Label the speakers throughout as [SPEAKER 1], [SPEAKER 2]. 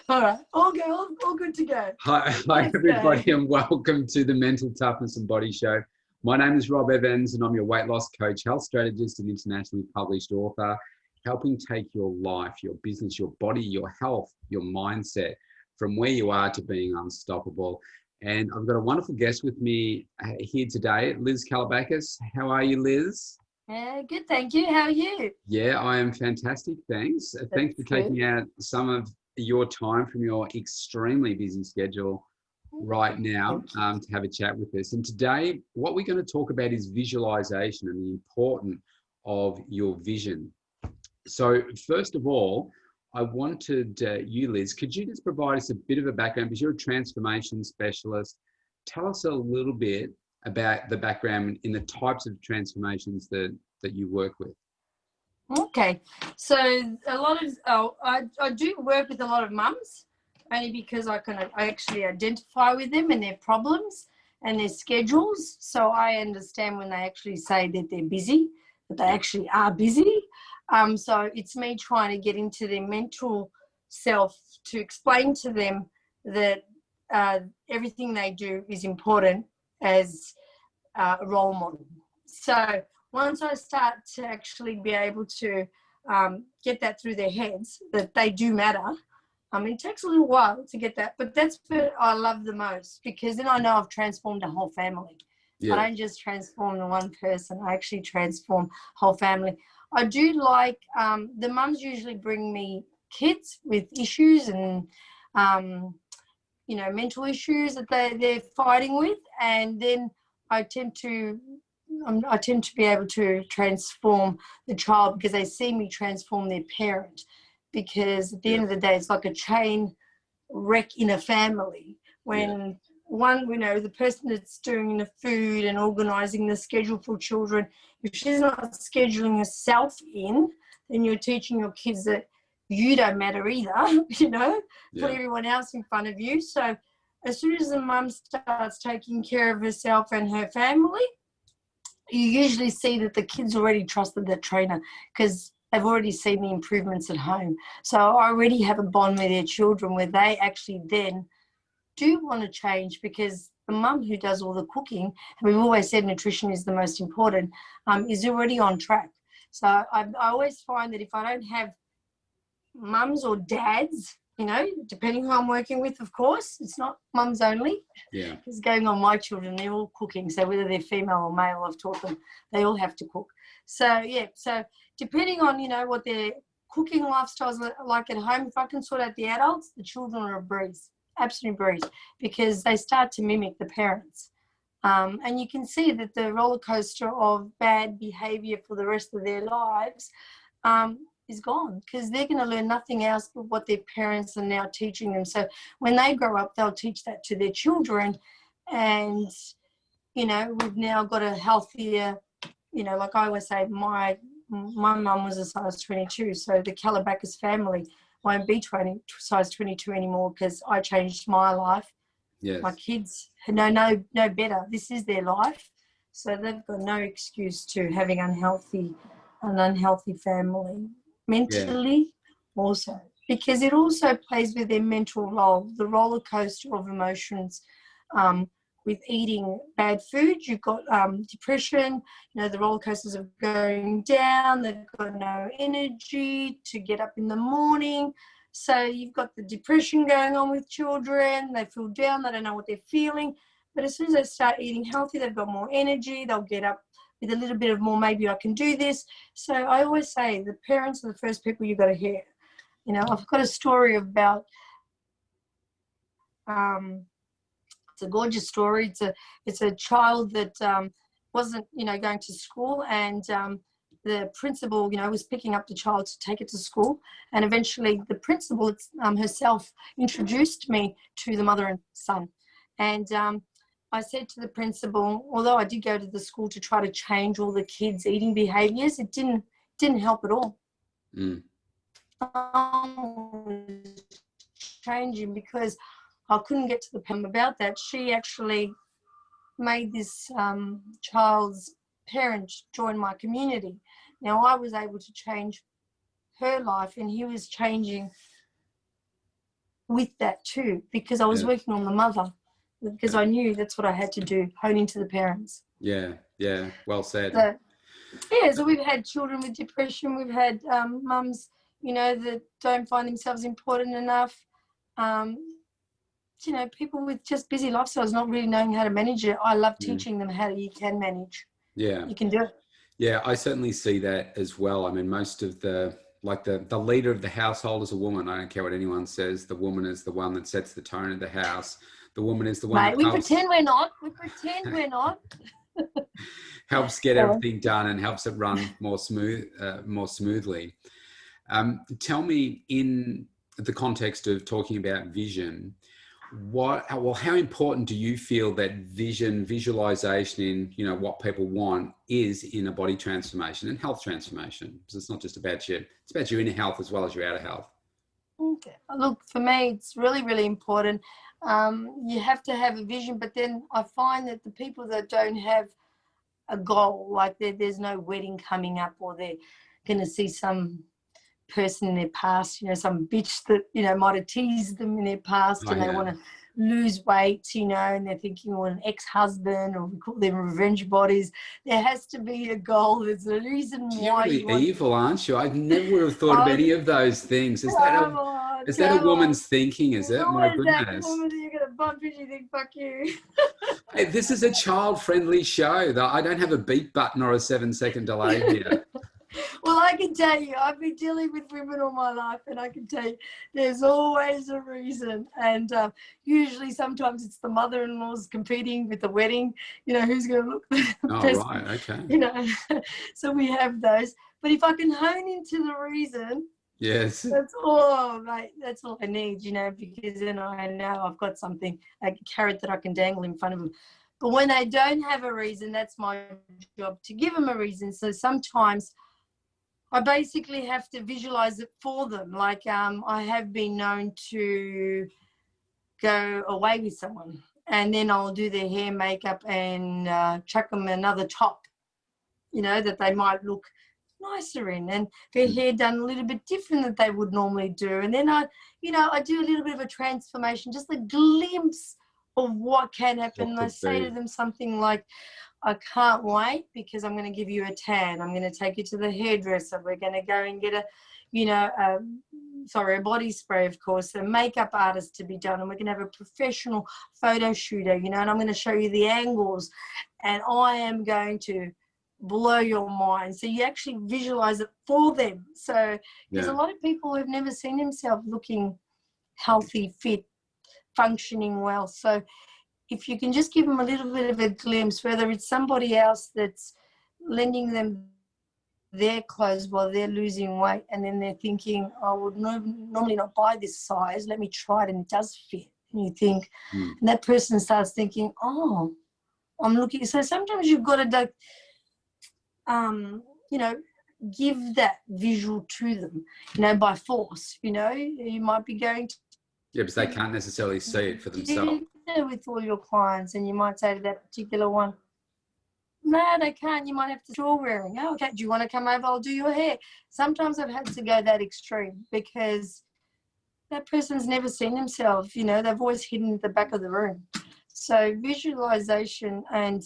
[SPEAKER 1] All right, all good to go.
[SPEAKER 2] Hi everybody, and welcome to the Mental Toughness and Body Show. My name is Rob Evans, and I'm your weight loss coach, health strategist, and internationally published author, helping take your life, your business, your body, your health, your mindset from where you are to being unstoppable. And I've got a wonderful guest with me here today, Liz Kalabakis. How are you, Liz?
[SPEAKER 1] Yeah, good, thank you. How are you?
[SPEAKER 2] Yeah, I am fantastic, thanks. Thanks for taking out some of your time from your extremely busy schedule right now to have a chat with us. And today, what we're going to talk about is visualization and the importance of your vision. So first of all, I wanted you, Liz, could you just provide us a bit of a background, because you're a transformation specialist. Tell us a little bit about the background in the types of transformations that you work with.
[SPEAKER 1] Okay, so a lot of I do work with a lot of mums, only because I actually identify with them and their problems and their schedules. So I understand when they actually say that they're busy, that they actually are busy. So it's me trying to get into their mental self to explain to them that everything they do is important as a role model. So once I start to actually be able to get that through their heads, that they do matter, it takes a little while to get that, but that's what I love the most, because then I know I've transformed a whole family. Yeah. I don't just transform the one person, I actually transform whole family. I do like, the mums usually bring me kids with issues and, mental issues that they're fighting with, and then I tend to be able to transform the child because they see me transform their parent. Because at the end of the day, it's like a chain wreck in a family. When the person that's doing the food and organising the schedule for children, if she's not scheduling herself in, then you're teaching your kids that you don't matter either, put everyone else in front of you. So as soon as the mum starts taking care of herself and her family, you usually see that the kids already trusted that trainer because they've already seen the improvements at home. So I already have a bond with their children where they actually then do want to change, because the mum who does all the cooking, and we've always said nutrition is the most important, is already on track. So I always find that if I don't have mums or dads, depending who I'm working with, of course, it's not mums only. Yeah. Because going on my children, they're all cooking. So whether they're female or male, I've taught them, they all have to cook. So, so depending on, what their cooking lifestyles are like at home, if I can sort out the adults, the children are a breeze, absolute breeze, because they start to mimic the parents. And you can see that the roller coaster of bad behaviour for the rest of their lives is gone, because they're going to learn nothing else but what their parents are now teaching them. So when they grow up, they'll teach that to their children. And, we've now got a healthier, like I always say, my mum was a size 22. So the Kalabakis family won't be size 22 anymore, because I changed my life. Yes. My kids know better. This is their life. So they've got no excuse to having an unhealthy family. Mentally, also, because it also plays with their mental role, the roller coaster of emotions. With eating bad food, you've got depression, the roller coasters of going down, they've got no energy to get up in the morning. So you've got the depression going on with children, they feel down, they don't know what they're feeling. But as soon as they start eating healthy, they've got more energy, they'll get up with a little bit of more, maybe I can do this. So I always say the parents are the first people you've got to hear. I've got a story about, it's a gorgeous story. It's a child that wasn't, going to school, and the principal, was picking up the child to take it to school. And eventually the principal herself introduced me to the mother and son. And I said to the principal, although I did go to the school to try to change all the kids' eating behaviours, it didn't help at all. Changing, because I couldn't get to the parent about that. She actually made this child's parent join my community. Now I was able to change her life, and he was changing with that too, because I was working on the mother, because I knew that's what I had to do, hone into the parents.
[SPEAKER 2] Yeah, yeah, well said.
[SPEAKER 1] So, yeah, so we've had children with depression. We've had mums, you know, that don't find themselves important enough. You know, people with just busy lifestyles not really knowing how to manage it. I love teaching them how you can manage.
[SPEAKER 2] Yeah.
[SPEAKER 1] You can do it.
[SPEAKER 2] Yeah, I certainly see that as well. I mean, most of the leader of the household is a woman. I don't care what anyone says. The woman is the one that sets the tone of the house. The woman is the one that
[SPEAKER 1] we pretend we're not. We pretend we're not.
[SPEAKER 2] Helps get everything done and helps it run more smoothly. Tell me, in the context of talking about vision, how important do you feel that visualization in, you know, what people want is in a body transformation and health transformation? Because it's not just about you, it's about your inner health as well as your outer health.
[SPEAKER 1] Okay. Look, for me, it's really, really important. You have to have a vision, but then I find that the people that don't have a goal, like there's no wedding coming up, or they're going to see some person in their past, you know, some bitch that, you know, might have teased them in their past, and they want to lose weight, you know, and they're thinking, well, an ex-husband, or we call them revenge bodies. There has to be a goal. There's a reason why.
[SPEAKER 2] You're really evil, aren't you? I never would have thought of any of those things. Is that a woman's thinking? Is it? My goodness.
[SPEAKER 1] That woman that you're going to bump into, you think, fuck you.
[SPEAKER 2] Hey, this is a child-friendly show. I don't have a beep button or a 7-second delay here.
[SPEAKER 1] Well, I can tell you, I've been dealing with women all my life, and I can tell you there's always a reason. And usually sometimes it's the mother-in-law's competing with the wedding, you know, who's going to look the best.
[SPEAKER 2] Right, okay.
[SPEAKER 1] You know, so we have those. But if I can hone into the reason,
[SPEAKER 2] yes,
[SPEAKER 1] that's all, mate. That's all I need, you know, because then I know I've got something, a carrot that I can dangle in front of them. But when they don't have a reason, that's my job, to give them a reason. So sometimes I basically have to visualize it for them. Like I have been known to go away with someone, and then I'll do their hair, makeup, and chuck them another top, you know, that they might look nicer in, and their hair done a little bit different that they would normally do. And then I do a little bit of a transformation, just a glimpse of what can happen. And I say to them something like, I can't wait, because I'm going to give you a tan. I'm going to take you to the hairdresser. We're going to go and get a body spray, of course, a makeup artist to be done. And we're going to have a professional photo shooter, you know, and I'm going to show you the angles. And I am going to blow your mind. So you actually visualize it for them. So there's a lot of people who've never seen themselves looking healthy, fit, functioning well. So if you can just give them a little bit of a glimpse, whether it's somebody else that's lending them their clothes while they're losing weight, and then they're thinking, I would normally not buy this size, let me try it, and it does fit. And you think, and that person starts thinking, oh, I'm looking. So sometimes you've got to, give that visual to them, you know, by force. You know, you might be going to.
[SPEAKER 2] Yeah, because they can't necessarily see it for themselves.
[SPEAKER 1] With all your clients, and you might say to that particular one, no, they can't. You might have to straw wearing. Oh, okay. Do you want to come over? I'll do your hair. Sometimes I've had to go that extreme, because that person's never seen themselves. You know, they've always hidden at the back of the room. So visualization and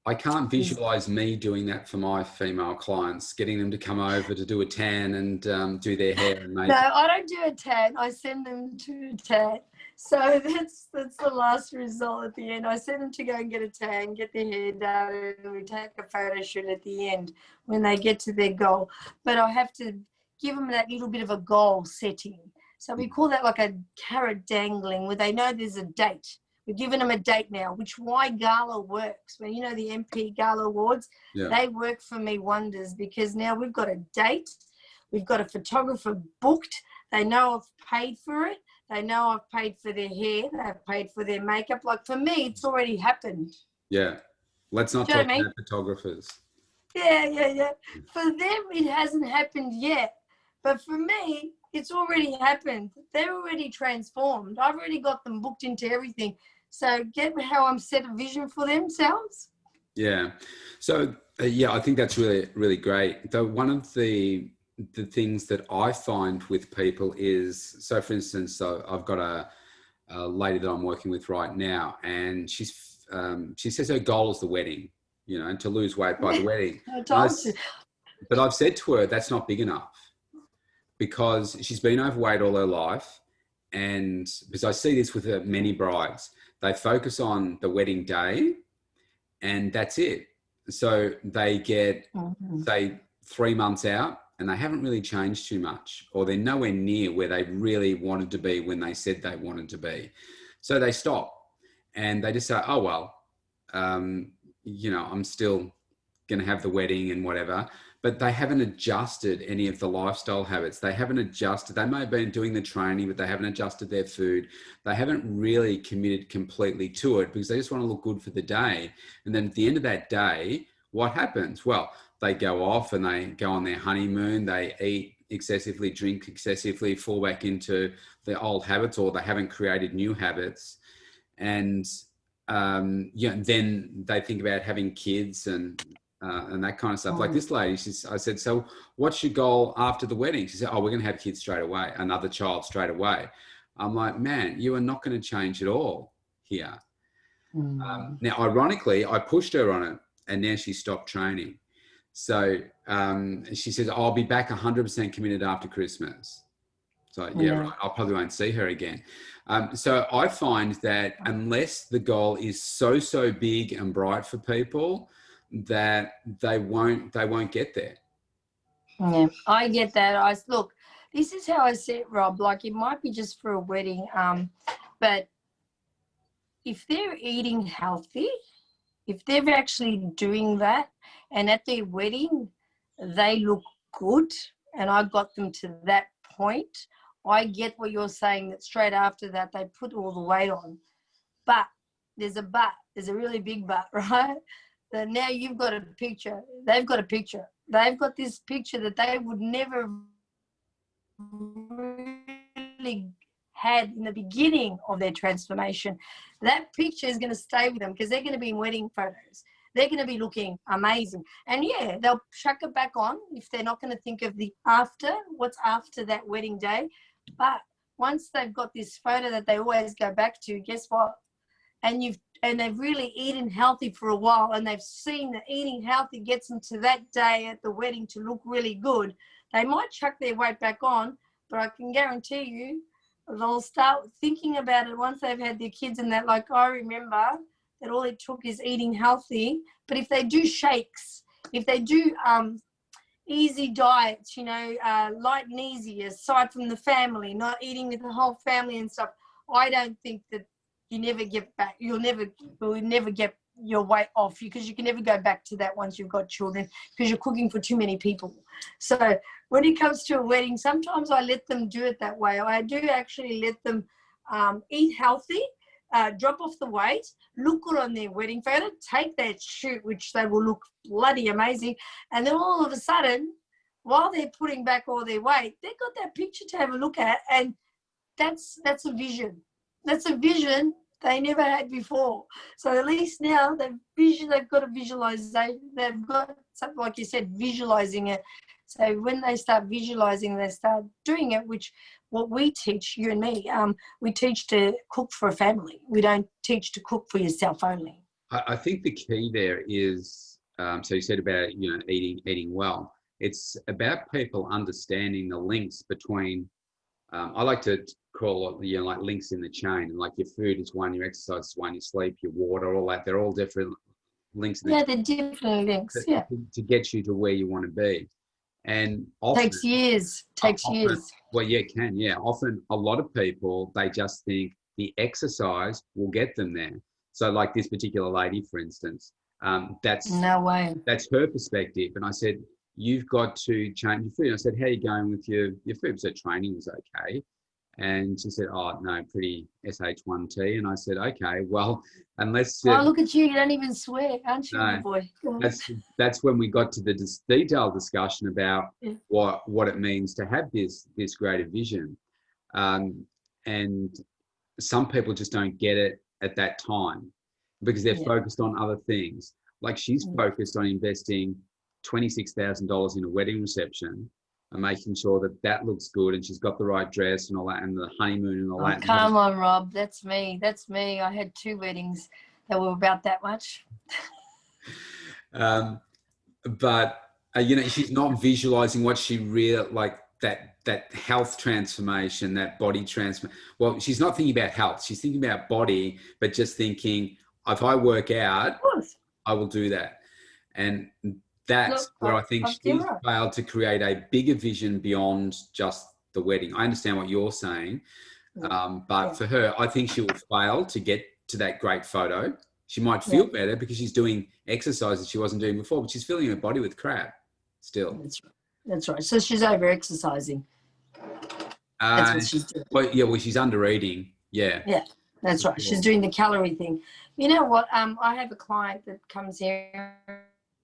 [SPEAKER 2] I can't visualize me doing that for my female clients, getting them to come over to do a tan and do their hair and makeup.
[SPEAKER 1] No, I don't do a tan. I send them to a tan. So that's the last result at the end. I send them to go and get a tan, get their hair done, and we take a photo shoot at the end when they get to their goal. But I have to give them that little bit of a goal setting. So we call that like a carrot dangling, where they know there's a date. We're giving them a date now, which why gala works. When, you know, the MP Gala Awards, they work for me wonders, because now we've got a date. We've got a photographer booked. They know I've paid for it. They know I've paid for their hair. They've paid for their makeup. Like, for me, it's already happened.
[SPEAKER 2] Yeah. Let's not talk about photographers.
[SPEAKER 1] Yeah. For them, it hasn't happened yet. But for me, it's already happened. They're already transformed. I've already got them booked into everything. So get how I'm set a vision for themselves.
[SPEAKER 2] Yeah. So, I think that's really, really great. Though one of the the things that I find with people is, so for instance, so I've got a lady that I'm working with right now, and she says her goal is the wedding, you know, and to lose weight by the wedding.
[SPEAKER 1] I told you.
[SPEAKER 2] But I've said to her, that's not big enough, because she's been overweight all her life. And because I see this with many brides, they focus on the wedding day and that's it. So they get, say, 3 months out and they haven't really changed too much, or they're nowhere near where they really wanted to be when they said they wanted to be. So they stop and they just say, oh, well, you know, I'm still going to have the wedding and whatever. But they haven't adjusted any of the lifestyle habits. They haven't adjusted. They may have been doing the training, but they haven't adjusted their food. They haven't really committed completely to it because they just want to look good for the day. And then at the end of that day, what happens? Well, they go off and they go on their honeymoon. They eat excessively, drink excessively, fall back into their old habits, or they haven't created new habits. And yeah, then they think about having kids and that kind of stuff. Like this lady, I said, so what's your goal after the wedding? She said, oh, we're going to have kids straight away, another child straight away. I'm like, man, you are not going to change at all here. Now, ironically, I pushed her on it and now she stopped training. So she says, I'll be back 100% committed after Christmas. So yeah, right, I probably won't see her again. So I find that unless the goal is so big and bright for people, that they won't get there.
[SPEAKER 1] Yeah, I get that. Look, this is how I see it, Rob. Like, it might be just for a wedding, but if they're eating healthy, if they're actually doing that, and at their wedding they look good, and I got them to that point, I get what you're saying, that straight after that they put all the weight on. But there's a really big but, right? That now you've got a picture, they've got a picture, they've got this picture that they would never really had in the beginning of their transformation. That picture is going to stay with them because they're going to be in wedding photos. They're going to be looking amazing. And yeah, they'll chuck it back on if they're not going to think of the after, what's after that wedding day. But once they've got this photo that they always go back to, guess what? And they've really eaten healthy for a while, and they've seen that eating healthy gets them to that day at the wedding to look really good. They might chuck their weight back on, but I can guarantee you they'll start thinking about it once they've had their kids, and that, like, I remember that all it took is eating healthy. But if they do shakes, if they do easy diets, you know, light and easy, aside from the family, not eating with the whole family and stuff, I don't think that you never get back. You'll never get your weight off, because you can never go back to that once you've got children, because you're cooking for too many people. So when it comes to a wedding, sometimes I let them do it that way. I do actually let them eat healthy, drop off the weight, look good on their wedding photo, take that shoot, which they will look bloody amazing, and then all of a sudden, while they're putting back all their weight, they've got that picture to have a look at, and that's a vision. That's a vision they never had before. So at least now they've got a visualization. They've got something, like you said, visualizing it. So when they start visualizing, they start doing it, which what we teach, you and me, we teach to cook for a family. We don't teach to cook for yourself only.
[SPEAKER 2] I think the key there is, so you said about, you know, eating well. It's about people understanding the links between, I like to call it, you know, like links in the chain. And like your food is one, your exercise is one, your sleep, your water, all that. They're all different links.
[SPEAKER 1] Yeah, they're different links. Yeah.
[SPEAKER 2] To get you to where you want to be. And often,
[SPEAKER 1] takes years.
[SPEAKER 2] Well, yeah, it can. Yeah. Often a lot of people, they just think the exercise will get them there. So like this particular lady, for instance, that's
[SPEAKER 1] no way.
[SPEAKER 2] That's her perspective. And I said, you've got to change your food. And I said, how are you going with your food? So training was okay. And she said, oh, no, pretty SH1T. And I said, okay, well, unless...
[SPEAKER 1] oh, look at you. You don't even swear, aren't you,
[SPEAKER 2] no,
[SPEAKER 1] boy?
[SPEAKER 2] That's when we got to the detailed discussion about what it means to have this greater vision. And some people just don't get it at that time because they're focused on other things. Like she's focused on investing $26,000 in a wedding reception, and making sure that that looks good and she's got the right dress and all that, and the honeymoon and all
[SPEAKER 1] Oh,
[SPEAKER 2] that.
[SPEAKER 1] come on, Rob. That's me. That's me. I had 2 weddings that were about that much.
[SPEAKER 2] But you know, she's not visualizing what she really like, that health transformation, that body transformation. Well, she's not thinking about health. She's thinking about body, but just thinking, if I work out, I will do that. And that's where I think she's failed to create a bigger vision beyond just the wedding. I understand what you're saying, but for her, I think she will fail to get to that great photo. She might feel better because she's doing exercises she wasn't doing before, but she's filling her body with crap still.
[SPEAKER 1] That's right. So she's over-exercising. That's what she's doing.
[SPEAKER 2] Well, she's under-eating. Yeah.
[SPEAKER 1] Yeah, that's right. She's doing the calorie thing. You know what? I have a client that comes here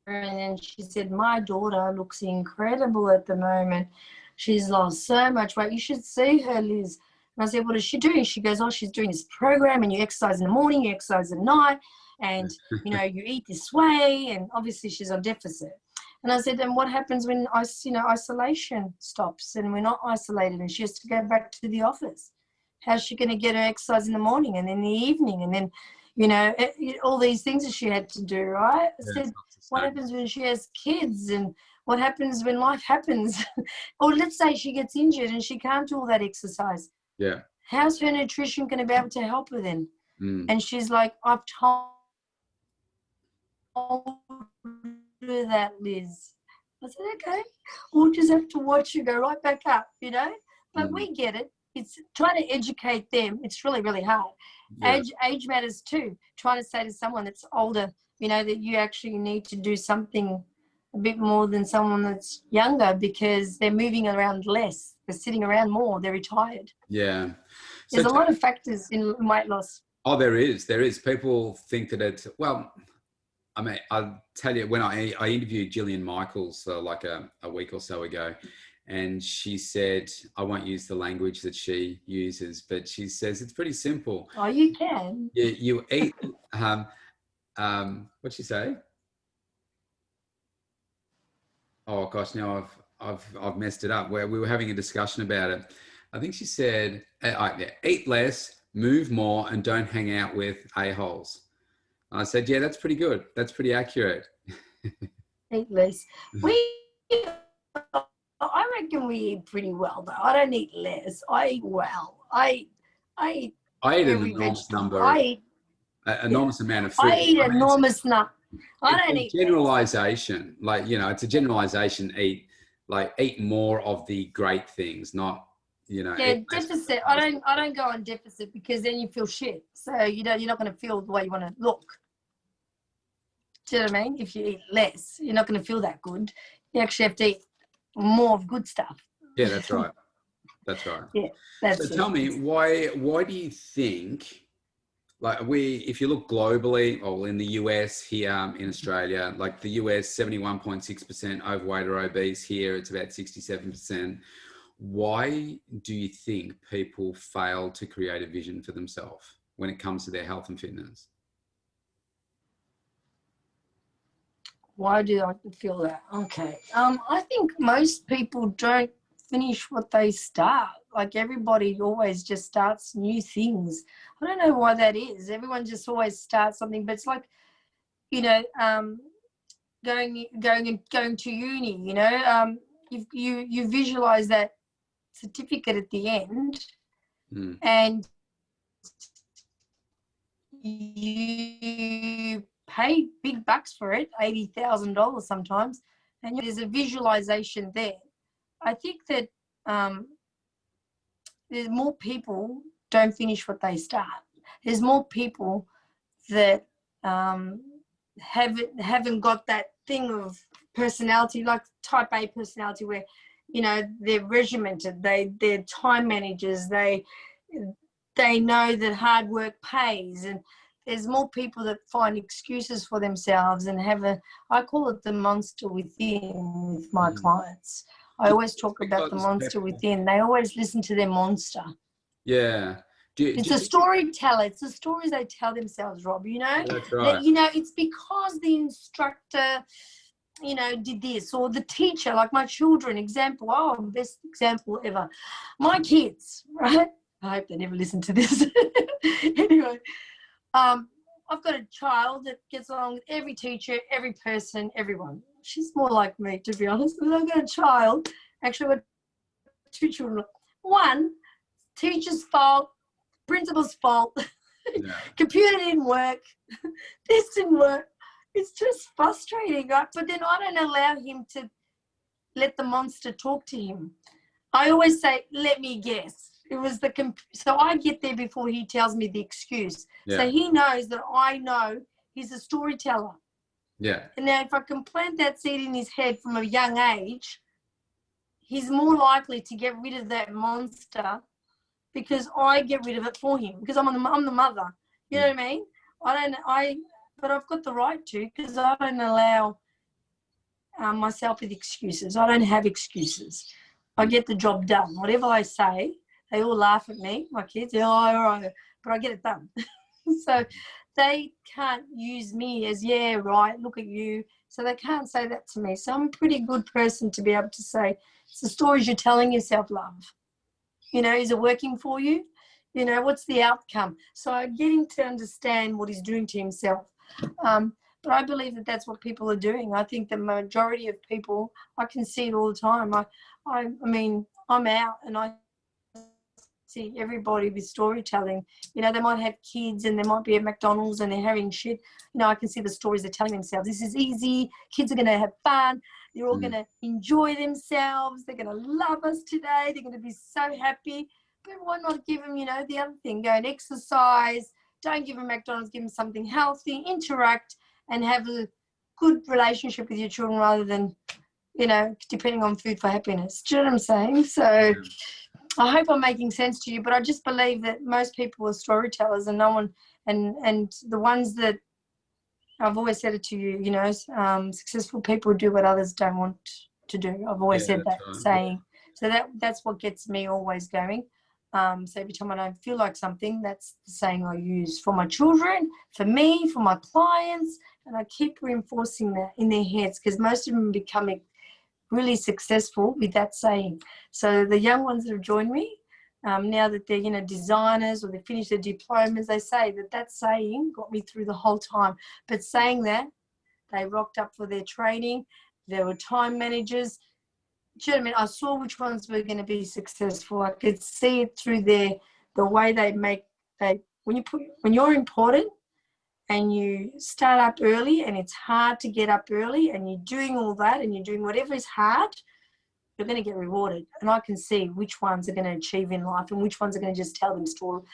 [SPEAKER 1] and then she said, my daughter looks incredible at the moment. She's lost so much weight. You should see her, Liz. And I said, what is she doing? She goes, oh, she's doing this program, and you exercise in the morning, you exercise at night, and, you know, you eat this way, and obviously she's on deficit. And I said, and what happens when, isolation stops and we're not isolated and she has to go back to the office? How's she going to get her exercise in the morning and in the evening? And then, you know, all these things that she had to do, right? I said, what happens when she has kids, and what happens when life happens? Or let's say she gets injured and she can't do all that exercise.
[SPEAKER 2] Yeah.
[SPEAKER 1] How's her nutrition going to be able to help her then? And she's like, I've told her that, Liz. I said, okay, we'll just have to watch you go right back up, you know? But we get it. It's trying to educate them. It's really, really hard. Yeah. Age matters too. Trying to say to someone that's older, you know, that you actually need to do something a bit more than someone that's younger because they're moving around less. They're sitting around more. They're retired.
[SPEAKER 2] Yeah.
[SPEAKER 1] There's a lot of factors in weight loss.
[SPEAKER 2] Oh, there is. People think that it's, well, I mean, I'll tell you, when I interviewed Gillian Michaels like a week or so ago, and she said, I won't use the language that she uses, but she says it's pretty simple.
[SPEAKER 1] Oh, you can.
[SPEAKER 2] You eat, what'd she say? Oh gosh, now I've messed it up. Where we were having a discussion about it. I think she said, eat less, move more, and don't hang out with a-holes. I said, yeah, that's pretty good. That's pretty accurate.
[SPEAKER 1] Eat less. I reckon we eat pretty well, though. I don't eat less. I eat well. I eat
[SPEAKER 2] an enormous number. Enormous amount of food.
[SPEAKER 1] I eat enormous number. I don't eat
[SPEAKER 2] generalization. Like, you know, it's a generalization. Eat more of the great things, not, you know.
[SPEAKER 1] Yeah, deficit. I don't go on deficit because then you feel shit. So you're not going to feel the way you want to look. Do you know what I mean? If you eat less, you're not going to feel that good. You actually have to eat more of good stuff.
[SPEAKER 2] Yeah, that's right. That's right.
[SPEAKER 1] Yeah, that's
[SPEAKER 2] so tell me, why do you think, like, if you look globally, or in the US, here in Australia, like the US, 71.6% overweight or obese. Here it's about 67%. Why do you think people fail to create a vision for themselves when it comes to their health and fitness?
[SPEAKER 1] Why do I feel that? Okay. I think most people don't finish what they start. Like, everybody always just starts new things. I don't know why that is. Everyone just always starts something, but it's like, you know, going to uni, you know, you visualize that certificate at the end, and you pay big bucks for it, $80,000 sometimes, and there's a visualization there. I think that there's more people don't finish what they start. There's more people that haven't got that thing of personality, like type A personality, where, you know, they're regimented, they're time managers, they know that hard work pays. And there's more people that find excuses for themselves and I call it the monster within with my clients. I always talk about the monster within. They always listen to their monster.
[SPEAKER 2] Yeah.
[SPEAKER 1] It's a storyteller. It's the stories they tell themselves, Rob, you know?
[SPEAKER 2] That's right.
[SPEAKER 1] You know, it's because the instructor did this, or the teacher, like my children, example, best example ever. My kids, right? I hope they never listen to this. Anyway, I've got a child that gets along with every teacher, every person, everyone. She's more like me, to be honest. But I've got a child, actually I've got two children. One, teacher's fault, principal's fault, computer didn't work, this didn't work. It's just frustrating, right? But then I don't allow him to let the monster talk to him. I always say, let me guess. It was so I get there before he tells me the excuse. Yeah. So he knows that I know he's a storyteller.
[SPEAKER 2] Yeah.
[SPEAKER 1] And now if I can plant that seed in his head from a young age, he's more likely to get rid of that monster because I get rid of it for him because I'm the mother. You know what I mean? But I've got the right to because I don't allow myself with excuses. I don't have excuses. I get the job done. Whatever I say, they all laugh at me, my kids. Oh, all right, but I get it done. So they can't use me as, yeah, right, look at you. So they can't say that to me. So I'm a pretty good person to be able to say, it's the stories you're telling yourself, love. Is it working for you? What's the outcome? So I get him to understand what he's doing to himself. But I believe that that's what people are doing. I think the majority of people, I can see it all the time. I mean, I'm out and I see everybody with storytelling. They might have kids and they might be at McDonald's and they're having shit. I can see the stories they're telling themselves. This is easy. Kids are going to have fun. They're all going to enjoy themselves. They're going to love us today. They're going to be so happy. But why not give them, the other thing? Go and exercise. Don't give them McDonald's. Give them something healthy. Interact and have a good relationship with your children rather than, depending on food for happiness. Do you know what I'm saying? So I hope I'm making sense to you, but I just believe that most people are storytellers and no one, and the ones that I've always said it to you, successful people do what others don't want to do. I've always said that saying. So that's what gets me always going. So every time I don't feel like something, that's the saying I use for my children, for me, for my clients, and I keep reinforcing that in their heads because most of them are becoming really successful with that saying. So the young ones that have joined me, now that they're, designers or they finish their diplomas, they say that saying got me through the whole time. But saying that, they rocked up for their training. There were time managers. Do you know what I mean? I saw which ones were going to be successful. I could see it through the way when you're important and you start up early and it's hard to get up early and you're doing all that and you're doing whatever is hard, you're going to get rewarded. And I can see which ones are going to achieve in life and which ones are going to just tell them stories.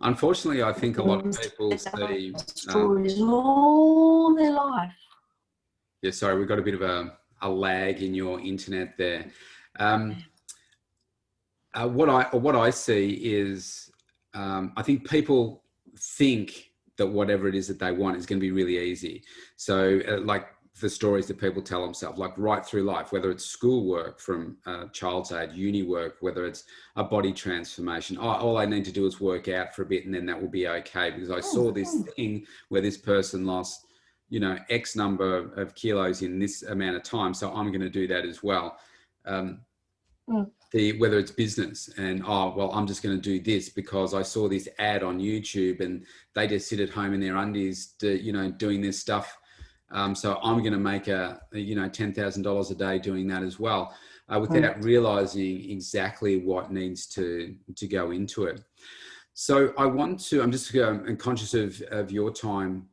[SPEAKER 2] Unfortunately, I think a lot of people see
[SPEAKER 1] stories all their life.
[SPEAKER 2] Yeah, sorry, we've got a bit of a lag in your internet there. What I see is I think people think that whatever it is that they want is going to be really easy. So like the stories that people tell themselves, like right through life, whether it's schoolwork from child's age, uni work, whether it's a body transformation. All I need to do is work out for a bit and then that will be okay because I saw this thing where this person lost, X number of kilos in this amount of time. So I'm going to do that as well. Whether it's business and, I'm just going to do this because I saw this ad on YouTube and they just sit at home in their undies, doing this stuff. So I'm going to make $10,000 a day doing that as well, without realizing exactly what needs to go into it. So I'm just conscious of your time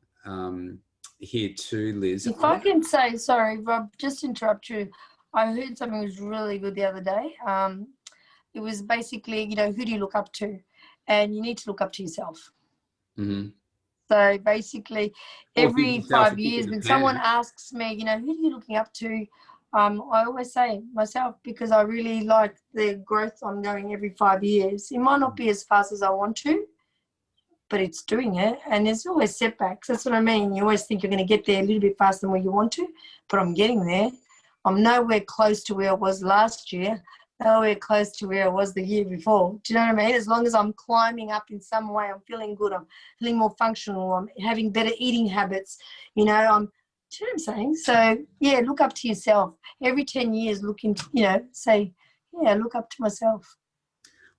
[SPEAKER 2] here too, Liz.
[SPEAKER 1] If I can say, sorry, Rob, just interrupt you. I heard something was really good the other day. It was basically, who do you look up to? And you need to look up to yourself.
[SPEAKER 2] Mm-hmm.
[SPEAKER 1] So basically, every 5 years when someone asks me, who are you looking up to? I always say myself because I really like the growth I'm going every 5 years. It might not be as fast as I want to, but it's doing it. And there's always setbacks. That's what I mean. You always think you're going to get there a little bit faster than where you want to, but I'm getting there. I'm nowhere close to where I was last year, nowhere close to where I was the year before. Do you know what I mean? As long as I'm climbing up in some way, I'm feeling good, I'm feeling more functional, I'm having better eating habits, I'm you know what I'm saying? So, yeah, look up to yourself. Every 10 years, look into, say, yeah, look up to myself.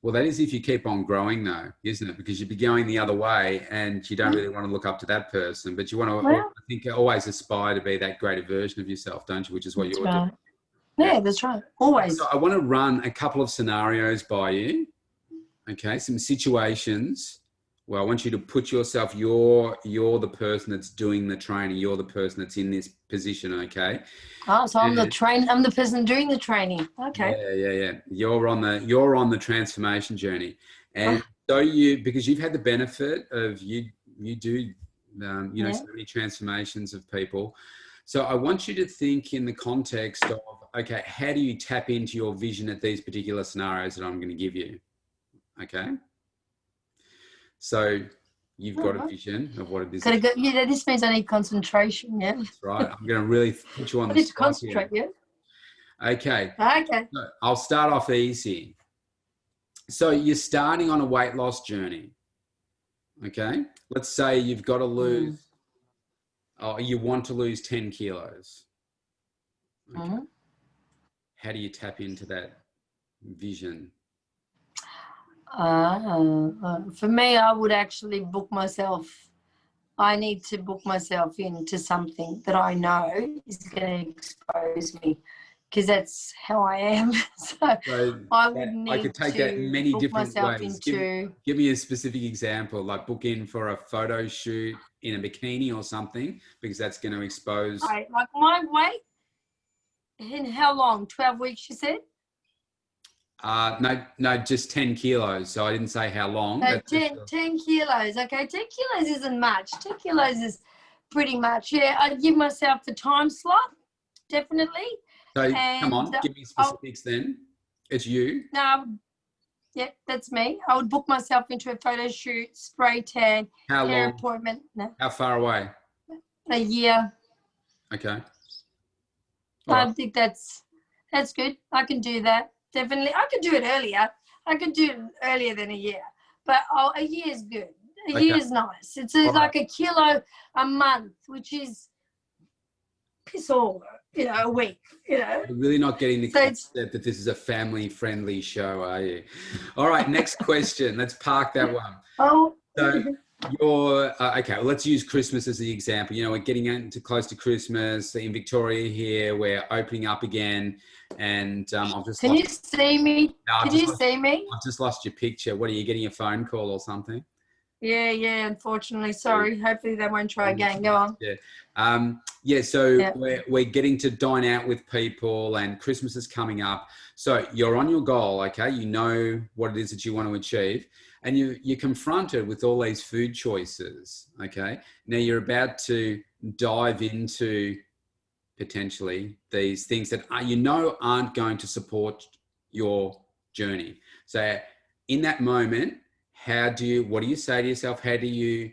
[SPEAKER 2] Well, that is if you keep on growing, though, isn't it? Because you'd be going the other way and you don't really want to look up to that person, but you want to, I think, always aspire to be that greater version of yourself, don't you? Which is what you're doing.
[SPEAKER 1] Yeah, that's right. Always.
[SPEAKER 2] So I want to run a couple of scenarios by you. Okay, some situations where I want you to put yourself, you're the person that's doing the training. You're the person that's in this position, okay?
[SPEAKER 1] Oh, so I'm the person doing the training. Okay.
[SPEAKER 2] Yeah. You're on the transformation journey. And so because you've had the benefit of you do so many transformations of people. So I want you to think in the context of, okay, how do you tap into your vision at these particular scenarios that I'm going to give you? Okay. So you've got a vision of what it is.
[SPEAKER 1] This means I need concentration, yeah?
[SPEAKER 2] That's right. I'm going to really put you on the spot.
[SPEAKER 1] I need to concentrate,
[SPEAKER 2] here.
[SPEAKER 1] Yeah?
[SPEAKER 2] Okay.
[SPEAKER 1] Okay.
[SPEAKER 2] So I'll start off easy. So you're starting on a weight loss journey. Okay. Let's say you've got to lose, you want to lose 10 kilos. Okay. How do you tap into that vision?
[SPEAKER 1] For me, I would actually book myself. I need to book myself into something that I know is going to expose me, because that's how I am. So I would need
[SPEAKER 2] I could take that in many different ways. Give me a specific example, like book in for a photo shoot in a bikini or something, because that's going to expose.
[SPEAKER 1] Like my weight. In how long? 12 weeks, you said?
[SPEAKER 2] No, just 10 kilos. So I didn't say how long.
[SPEAKER 1] No, 10 kilos. Okay, 10 kilos isn't much. 10 kilos is pretty much, yeah. I'd give myself a time slot, definitely.
[SPEAKER 2] So come on, give me specifics then. It's you.
[SPEAKER 1] No, yeah, that's me. I would book myself into a photo shoot, spray tan, hair appointment. No.
[SPEAKER 2] How far away?
[SPEAKER 1] A year.
[SPEAKER 2] Okay.
[SPEAKER 1] I think that's good. I can do that. Definitely. I could do it earlier. I could do it earlier than a year. But a year is good. A year is nice. It's like a kilo a month, which is piss all, a week,
[SPEAKER 2] You're really not getting the concept that this is a family-friendly show, are you? All right, next question. Let's park that one. So you're, okay, well, let's use Christmas as the example. We're getting into close to Christmas. In Victoria here, we're opening up again. And I've just
[SPEAKER 1] Can you see me? Can you see me?
[SPEAKER 2] I've just lost your picture. What, are you getting a phone call or something?
[SPEAKER 1] Yeah, unfortunately. Sorry. Hopefully they won't try again. Go on.
[SPEAKER 2] So we're getting to dine out with people and Christmas is coming up. So you're on your goal, okay? You know what it is that you want to achieve. And you're confronted with all these food choices, okay? Now you're about to dive into potentially these things that aren't going to support your journey. So in that moment, what do you say to yourself? How do you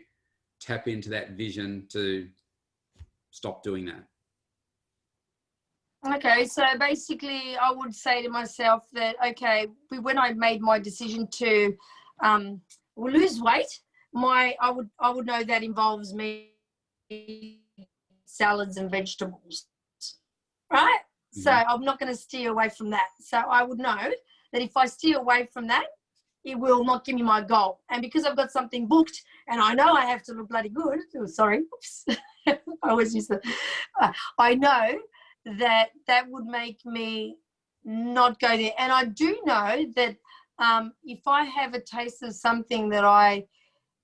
[SPEAKER 2] tap into that vision to stop doing that?
[SPEAKER 1] Okay, so basically I would say to myself that, okay, when I made my decision to lose weight, I would know that involves me salads and vegetables, right? Mm-hmm. So I'm not going to steer away from that. So I would know that if I steer away from that, it will not give me my goal. And because I've got something booked and I know I have to look bloody good, sorry, oops, I always use that. I know that would make me not go there. And I do know that if I have a taste of something that I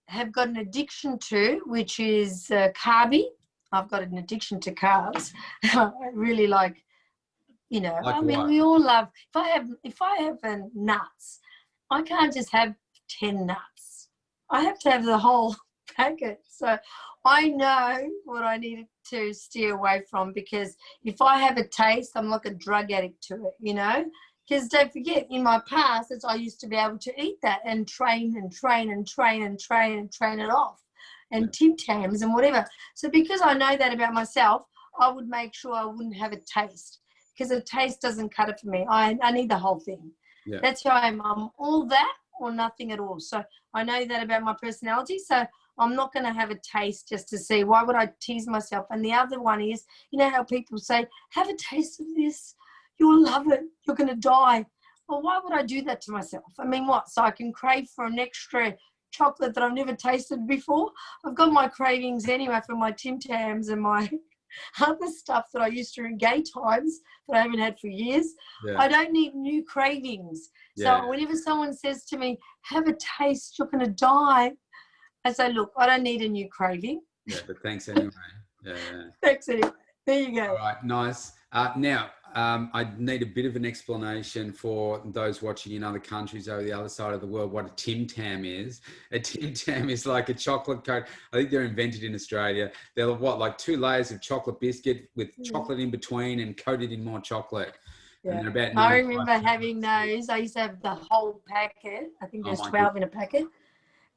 [SPEAKER 1] have got an addiction to, which is carby, I've got an addiction to carbs. I really like, we all love, if I have nuts, I can't just have 10 nuts. I have to have the whole packet. So I know what I need to steer away from, because if I have a taste, I'm like a drug addict to it, Because don't forget, in my past, I used to be able to eat that and train it off, and Tim Tams and whatever. So because I know that about myself, I would make sure I wouldn't have a taste, because a taste doesn't cut it for me. I need the whole thing. Yeah. That's who I am. I'm all that or nothing at all. So I know that about my personality. So I'm not going to have a taste just to see. Why would I tease myself? And the other one is, you know how people say, have a taste of this. You'll love it. You're going to die. Well, why would I do that to myself? I mean, what? So I can crave for an extra chocolate that I've never tasted before? I've got my cravings anyway for my Tim Tams and my other stuff that I used to in gay times that I haven't had for years.
[SPEAKER 2] Yeah.
[SPEAKER 1] I don't need new cravings.
[SPEAKER 2] Yeah.
[SPEAKER 1] So whenever someone says to me, have a taste, you're going to die, I say, look, I don't need a new craving.
[SPEAKER 2] Yeah, but thanks anyway. Yeah.
[SPEAKER 1] Thanks anyway. There you go.
[SPEAKER 2] All right, nice. Now, I need a bit of an explanation for those watching in other countries over the other side of the world what a Tim Tam is. A Tim Tam is like a chocolate coat. I think they're invented in Australia. They're what, like 2 layers of chocolate biscuit with chocolate in between and coated in more chocolate.
[SPEAKER 1] Yeah.
[SPEAKER 2] And about
[SPEAKER 1] I remember having those. I used to have the whole packet. I think there's 12 in a packet.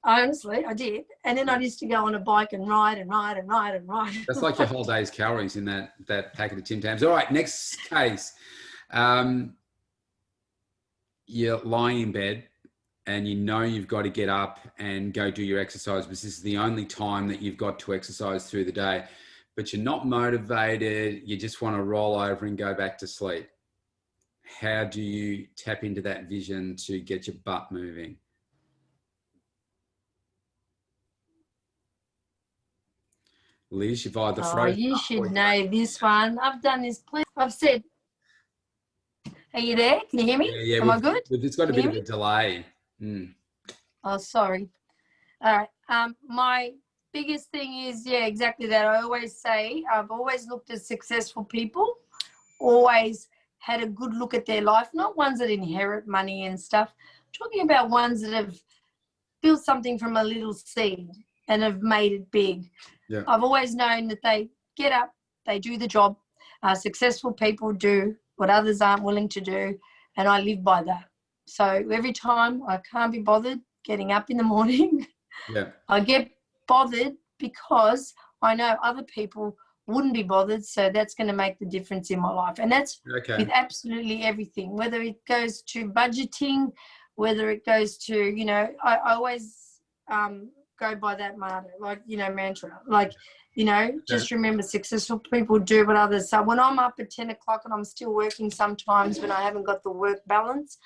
[SPEAKER 1] Honestly, I did. And then I used to go on a bike and ride and ride and ride and ride.
[SPEAKER 2] That's like your whole day's calories in that packet of Tim Tams. All right, next case. You're lying in bed and you know you've got to get up and go do your exercise because this is the only time that you've got to exercise through the day. But you're not motivated. You just want to roll over and go back to sleep. How do you tap into that vision to get your butt moving? Liz, you've either frozen.
[SPEAKER 1] You should know this one. I've done this. I've said, are you there? Can you hear me?
[SPEAKER 2] Yeah,
[SPEAKER 1] Am I good?
[SPEAKER 2] It's got a bit of a delay.
[SPEAKER 1] Oh, sorry. All right. My biggest thing is, yeah, exactly that. I always say I've always looked at successful people, always had a good look at their life, not ones that inherit money and stuff. Talking about ones that have built something from a little seed and have made it big.
[SPEAKER 2] Yeah.
[SPEAKER 1] I've always known that they get up, they do the job. Successful people do what others aren't willing to do, and I live by that. So every time I can't be bothered getting up in the morning, I get bothered because I know other people wouldn't be bothered, so that's going to make the difference in my life. And that's with absolutely everything, whether it goes to budgeting, whether it goes to, you know, I always go by that mantra, like, you know, just remember successful people do what others. So when I'm up at 10 o'clock and I'm still working sometimes when I haven't got the work balance,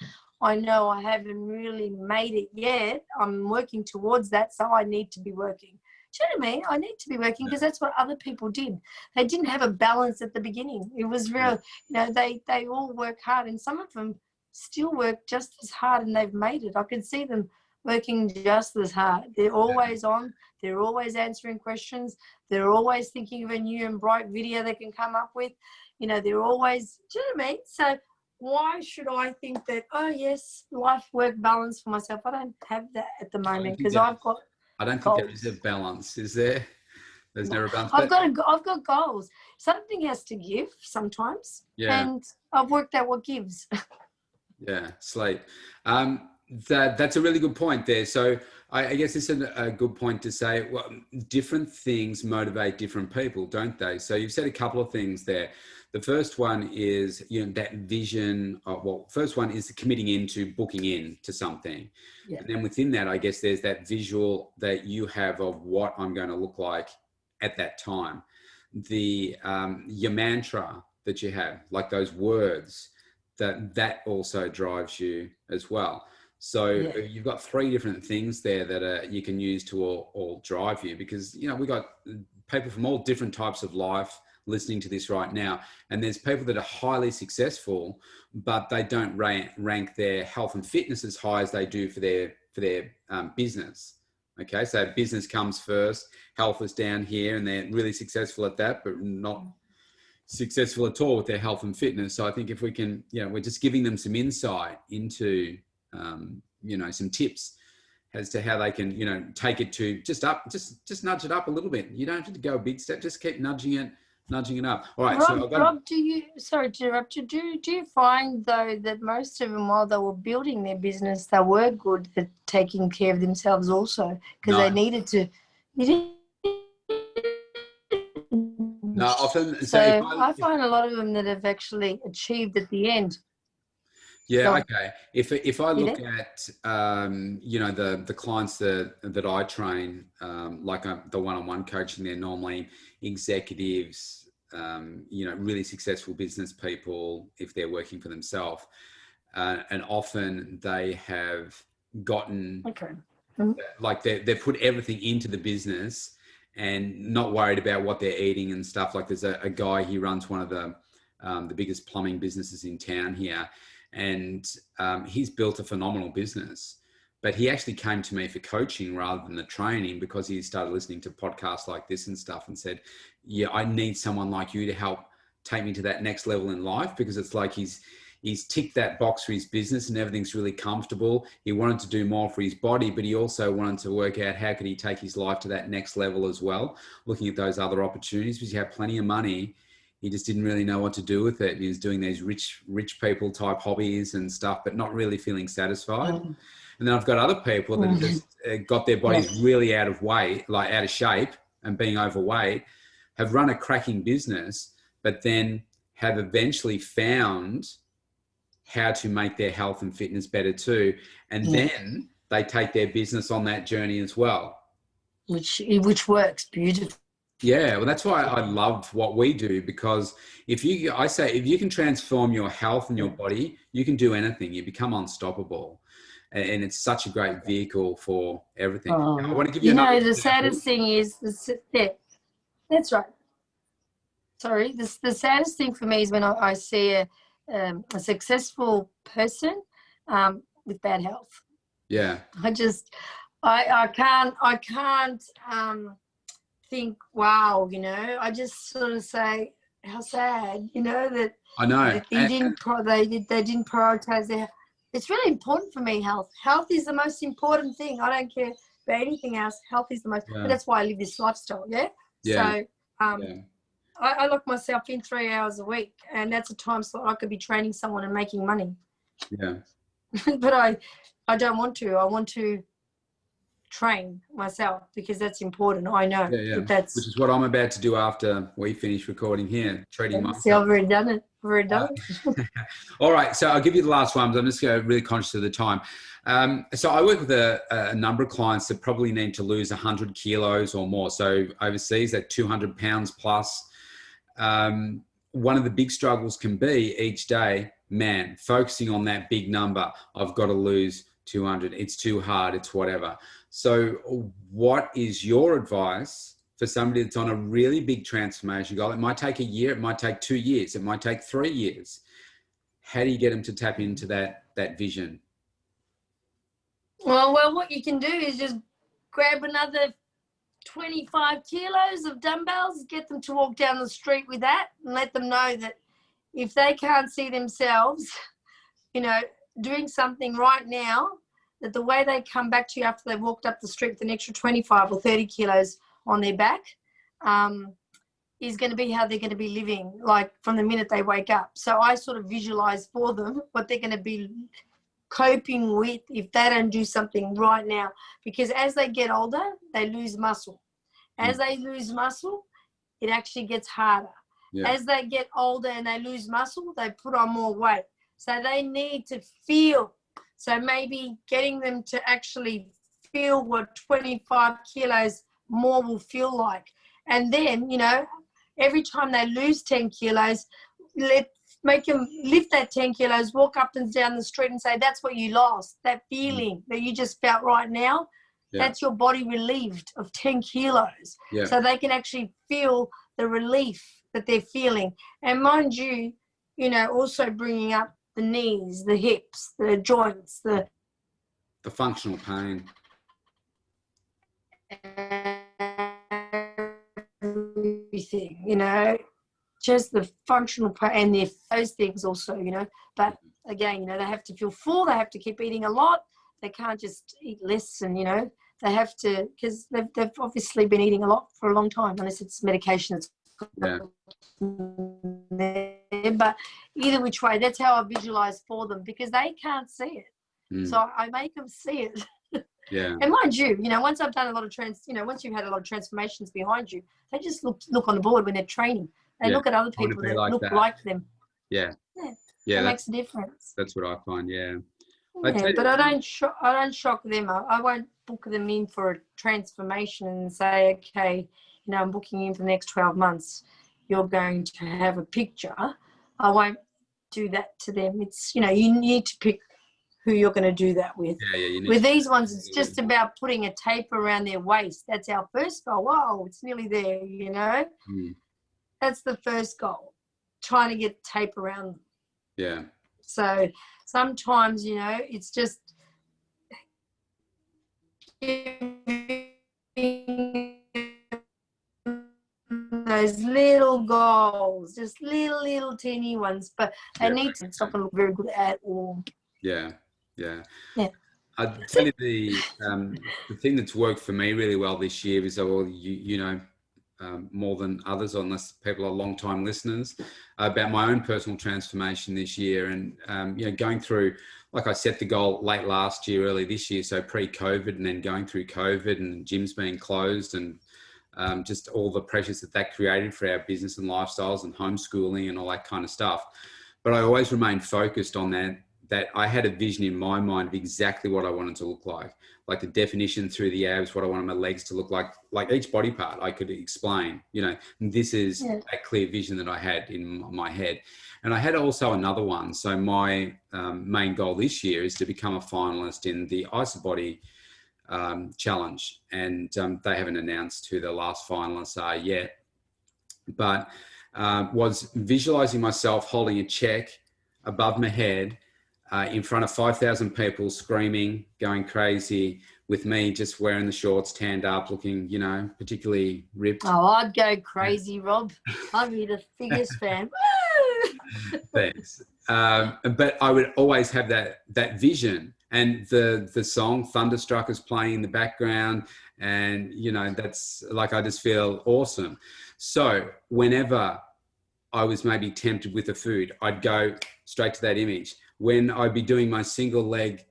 [SPEAKER 1] I know I haven't really made it yet. I'm working towards that, so I need to be working. Do you know what I mean? I need to be working because that's what other people did. They didn't have a balance at the beginning. It was real, you know, they all work hard, and some of them still work just as hard and they've made it. I can see them working just as hard. They're always on. They're always answering questions. They're always thinking of a new and bright video they can come up with. You know, they're always, do you know what I mean? So why should I think that, oh, yes, life-work balance for myself? I don't have that at the moment because I've got
[SPEAKER 2] I don't
[SPEAKER 1] goals.
[SPEAKER 2] think there is a balance, is there? There's never a balance.
[SPEAKER 1] I've got goals. Something has to give sometimes.
[SPEAKER 2] Yeah.
[SPEAKER 1] And I've worked out what gives.
[SPEAKER 2] Yeah, sleep. That's a really good point there. So I guess it's a good point to say, well, different things motivate different people, don't they? So you've said a couple of things there. The first one is, you know, that vision of, well, first one is committing into booking in to something. Yeah. And then within that, I guess there's that visual that you have of what I'm going to look like at that time. Your mantra that you have, like those words, that also drives you as well. So you've got 3 different things there that you can use to all drive you, because, you know, we've got people from all different types of life listening to this right now. And there's people that are highly successful, but they don't rank their health and fitness as high as they do for their business. Okay. So business comes first, health is down here, and they're really successful at that, but not successful at all with their health and fitness. So I think if we can, you know, we're just giving them some insight into, you know, some tips as to how they can, you know, take it to just nudge it up a little bit. You don't have to go a big step, just keep nudging it up. All right.
[SPEAKER 1] Rob, sorry to interrupt you. Do you find though that most of them, while they were building their business, they were good at taking care of themselves also, because they needed to?
[SPEAKER 2] No, often.
[SPEAKER 1] So I find a lot of them that have actually achieved at the end.
[SPEAKER 2] Yeah,
[SPEAKER 1] So,
[SPEAKER 2] okay. If I
[SPEAKER 1] you
[SPEAKER 2] look
[SPEAKER 1] know,
[SPEAKER 2] at you know, the clients that I train, like the one-on-one coaching, they're normally executives, you know, really successful business people if they're working for themselves, and often they have gotten
[SPEAKER 1] okay. Mhm.
[SPEAKER 2] like they've put everything into the business and not worried about what they're eating and stuff. Like there's a guy, he runs one of the biggest plumbing businesses in town here, and he's built a phenomenal business. But he actually came to me for coaching rather than the training because he started listening to podcasts like this and stuff and said, "Yeah, I need someone like you to help take me to that next level in life," because it's like he's ticked that box for his business and everything's really comfortable. He wanted to do more for his body, but he also wanted to work out how could he take his life to that next level as well, looking at those other opportunities because he had plenty of money. He just didn't really know what to do with it. He was doing these rich people type hobbies and stuff, but not really feeling satisfied.
[SPEAKER 1] Mm.
[SPEAKER 2] And then I've got other people that have
[SPEAKER 1] Mm.
[SPEAKER 2] just got their bodies
[SPEAKER 1] Yes.
[SPEAKER 2] really out of weight, like out of shape and being overweight, have run a cracking business, but then have eventually found how to make their health and fitness better too. And
[SPEAKER 1] Yeah.
[SPEAKER 2] then they take their business on that journey as well.
[SPEAKER 1] Which works beautifully.
[SPEAKER 2] Yeah, well, that's why I love what we do, because I say, if you can transform your health and your body, you can do anything. You become unstoppable. And it's such a great vehicle for everything. Now, I want to give you
[SPEAKER 1] You
[SPEAKER 2] another
[SPEAKER 1] know, the
[SPEAKER 2] example.
[SPEAKER 1] saddest thing is, yeah, that's right. Sorry, the saddest thing for me is when I see a successful person with bad health.
[SPEAKER 2] Yeah.
[SPEAKER 1] I can't think, wow, you know. I just sort of say, how sad, you know, that
[SPEAKER 2] I know.
[SPEAKER 1] that they didn't prioritize their. It's really important for me. Health is the most important thing. I don't care about anything else. Health is the most,
[SPEAKER 2] Yeah.
[SPEAKER 1] and that's why I live this lifestyle. Yeah.
[SPEAKER 2] Yeah.
[SPEAKER 1] So
[SPEAKER 2] Yeah.
[SPEAKER 1] I lock myself in 3 hours a week, and that's a time slot I could be training someone and making money.
[SPEAKER 2] Yeah.
[SPEAKER 1] But I don't want to. I want to train myself because that's important. I know
[SPEAKER 2] Yeah. Which
[SPEAKER 1] that's.
[SPEAKER 2] is what I'm about to do after we finish recording here, treating
[SPEAKER 1] See,
[SPEAKER 2] myself.
[SPEAKER 1] I've already done it. I've already done it.
[SPEAKER 2] All right, so I'll give you the last one, but I'm just really conscious of the time. So I work with a number of clients that probably need to lose 100 kilos or more. So overseas, at 200 pounds plus. One of the big struggles can be each day, man, focusing on that big number. I've got to lose 200. It's too hard. It's whatever. So what is your advice for somebody that's on a really big transformation goal? It might take a year. It might take 2 years. It might take 3 years. How do you get them to tap into that vision?
[SPEAKER 1] Well, what you can do is just grab another 25 kilos of dumbbells, get them to walk down the street with that, and let them know that if they can't see themselves, you know, doing something right now, that the way they come back to you after they've walked up the street with an extra 25 or 30 kilos on their back is going to be how they're going to be living, like from the minute they wake up. So I sort of visualize for them what they're going to be coping with if they don't do something right now, because as they get older, they lose muscle. As they lose muscle, it actually gets harder.
[SPEAKER 2] Yeah.
[SPEAKER 1] As they get older and they lose muscle, they put on more weight. So they need to feel. So maybe getting them to actually feel what 25 kilos more will feel like. And then, you know, every time they lose 10 kilos, make them lift that 10 kilos, walk up and down the street and say, that's what you lost, that feeling that you just felt right now. Yeah. That's your body relieved of 10 kilos. Yeah. So they can actually feel the relief that they're feeling. And mind you, you know, also bringing up the knees, the hips, the joints, the
[SPEAKER 2] functional pain.
[SPEAKER 1] Everything, you know, just the functional pain and those things also, you know. But again, you know, they have to feel full. They have to keep eating a lot. They can't just eat less, and, you know, they have to, because they've obviously been eating a lot for a long time, unless it's medication that's there. But either which way, that's how I visualize for them, because they can't see it. So I make them see it.
[SPEAKER 2] Yeah.
[SPEAKER 1] And mind you, you know, once I've done a lot of once you've had a lot of transformations behind you, they just look on the board when they're training. They look at other people that look like them.
[SPEAKER 2] Yeah. Yeah,
[SPEAKER 1] It makes a difference.
[SPEAKER 2] that's what I find. Yeah.
[SPEAKER 1] Yeah, but I don't shock them. I won't book them in for a transformation and say, okay, I'm booking in for the next 12 months. You're going to have a picture. I won't do that to them. It's, you need to pick who you're going to do that with.
[SPEAKER 2] Yeah.
[SPEAKER 1] With these ones, it's just about putting a tape around their waist. That's our first goal. Whoa, it's nearly there,
[SPEAKER 2] Mm.
[SPEAKER 1] That's the first goal, trying to get tape around them.
[SPEAKER 2] Yeah.
[SPEAKER 1] So sometimes, it's just giving those little goals, just little teeny ones, but they need to. It's not going to look very good at all.
[SPEAKER 2] Yeah. I'd
[SPEAKER 1] That's
[SPEAKER 2] tell you the thing that's worked for me really well this year is, more than others, unless people are long-time listeners, about my own personal transformation this year. And, going through, like I set the goal late last year, early this year, so pre-COVID, and then going through COVID and gyms being closed and just all the pressures that created for our business and lifestyles and homeschooling and all that kind of stuff. But I always remained focused on that I had a vision in my mind of exactly what I wanted to look like the definition through the abs, what I wanted my legs to look like each body part I could explain, this is a clear vision that I had in my head. And I had also another one. So my main goal this year is to become a finalist in the IsaBody challenge. And they haven't announced who the last finalists are yet, but was visualizing myself holding a check above my head in front of 5,000 people, screaming, going crazy, with me just wearing the shorts, tanned up, looking, particularly ripped.
[SPEAKER 1] Oh, I'd go crazy, Rob. I'd be the biggest fan.
[SPEAKER 2] Thanks. But I would always have that vision, and the song Thunderstruck is playing in the background, and that's like, I just feel awesome. So whenever I was maybe tempted with the food, I'd go straight to that image. When I'd be doing my single leg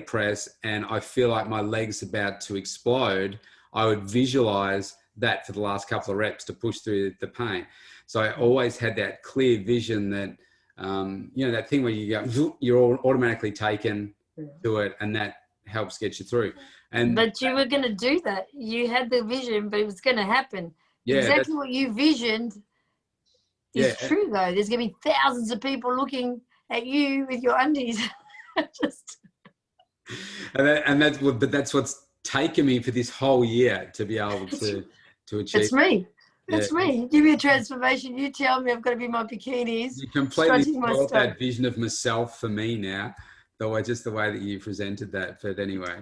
[SPEAKER 2] press and I feel like my leg's about to explode, I would visualize that for the last couple of reps to push through the pain. So I always had that clear vision that, that thing where you're automatically taken to it, and that helps get you through.
[SPEAKER 1] But you were going to do that. You had the vision, but it was going to happen.
[SPEAKER 2] Yeah,
[SPEAKER 1] exactly what you visioned is true, though. There's going to be thousands of people looking at you with your undies.
[SPEAKER 2] But that's what's taken me for this whole year to be able to achieve.
[SPEAKER 1] It's me. That's me. Give me a transformation. You tell me I've got to be my bikinis.
[SPEAKER 2] You completely spoiled that vision of myself for me now, though just the way that you presented that. But anyway,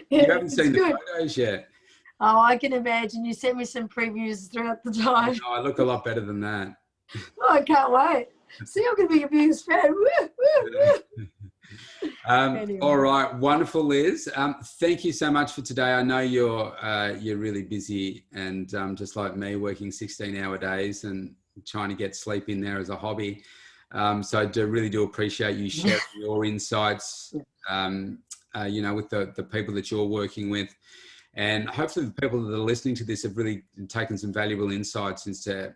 [SPEAKER 2] you haven't seen the photos yet.
[SPEAKER 1] Oh, I can imagine. You sent me some previews throughout the time.
[SPEAKER 2] No, I look a lot better than that.
[SPEAKER 1] Oh, I can't wait. See, I'm going to be your biggest fan.
[SPEAKER 2] Anyway. All right, wonderful, Liz. Thank you so much for today. I know you're really busy, and just like me, working 16-hour days and trying to get sleep in there as a hobby. So I really do appreciate you sharing your insights, with the people that you're working with. And hopefully the people that are listening to this have really taken some valuable insights into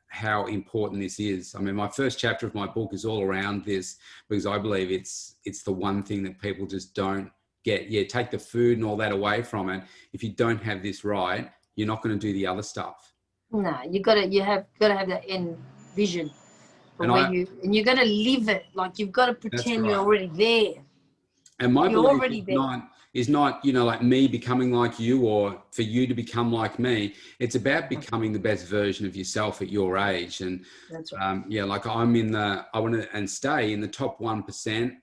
[SPEAKER 2] how important this is. I mean, my first chapter of my book is all around this, because I believe it's the one thing that people just don't get. Yeah, take the food and all that away from it. If you don't have this right, you're not going to do the other stuff.
[SPEAKER 1] No, you have got to have that end vision, and you're going to live it. Like, you've got to pretend you're already there.
[SPEAKER 2] And my belief is not, like me becoming like you or for you to become like me. It's about becoming the best version of yourself at your age. And
[SPEAKER 1] that's right.
[SPEAKER 2] Like I want to and stay in the top 1%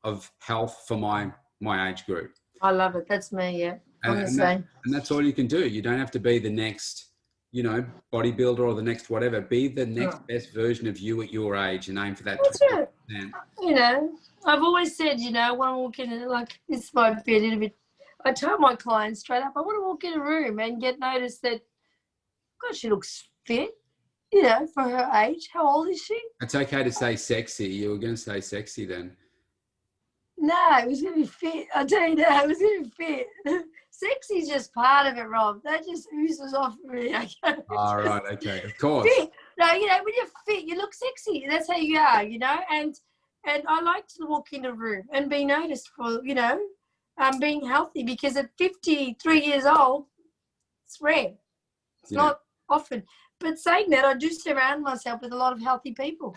[SPEAKER 2] of health for my age group.
[SPEAKER 1] I love it. That's me. Yeah. I'm the same.
[SPEAKER 2] And that's all you can do. You don't have to be the next, bodybuilder or the next whatever. Be the next best version of you at your age and aim for that.
[SPEAKER 1] That's it. I've always said, I want to walk in, like, this might be a little bit, I tell my clients straight up, I want to walk in a room and get noticed that, God, she looks fit, for her age. How old is she?
[SPEAKER 2] It's okay to say sexy. You were going to say sexy then.
[SPEAKER 1] No, it was going to be fit. I'll tell you that, it was going to be fit. Sexy's just part of it, Rob. That just oozes off me.
[SPEAKER 2] All right, okay, of course.
[SPEAKER 1] No, you know, when you're fit, you look sexy. That's how you are, you know. And I like to walk in a room and be noticed for, you know, being healthy, because at 53 years old, it's rare. It's not often. But saying that, I do surround myself with a lot of healthy people.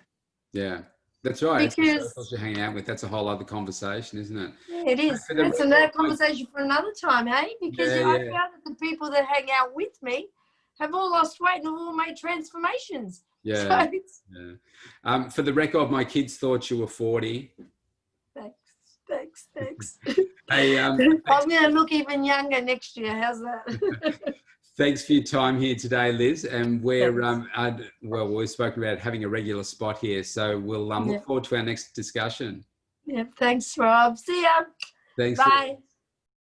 [SPEAKER 2] Yeah, that's right.
[SPEAKER 1] Because
[SPEAKER 2] It's you're hanging out with. That's a whole other conversation, isn't it?
[SPEAKER 1] yeah, it is. That's another conversation for another time, hey? Because I found that the people that hang out with me have all lost weight and have all made transformations.
[SPEAKER 2] Yeah.
[SPEAKER 1] So
[SPEAKER 2] for the record, my kids thought you were 40.
[SPEAKER 1] Thanks.
[SPEAKER 2] Hey,
[SPEAKER 1] I'm going to look even younger next year. How's that?
[SPEAKER 2] Thanks for your time here today, Liz. And we're well, we've spoken about having a regular spot here, so we'll look forward to our next discussion.
[SPEAKER 1] Yeah, thanks, Rob. See ya.
[SPEAKER 2] Thanks.
[SPEAKER 1] Bye.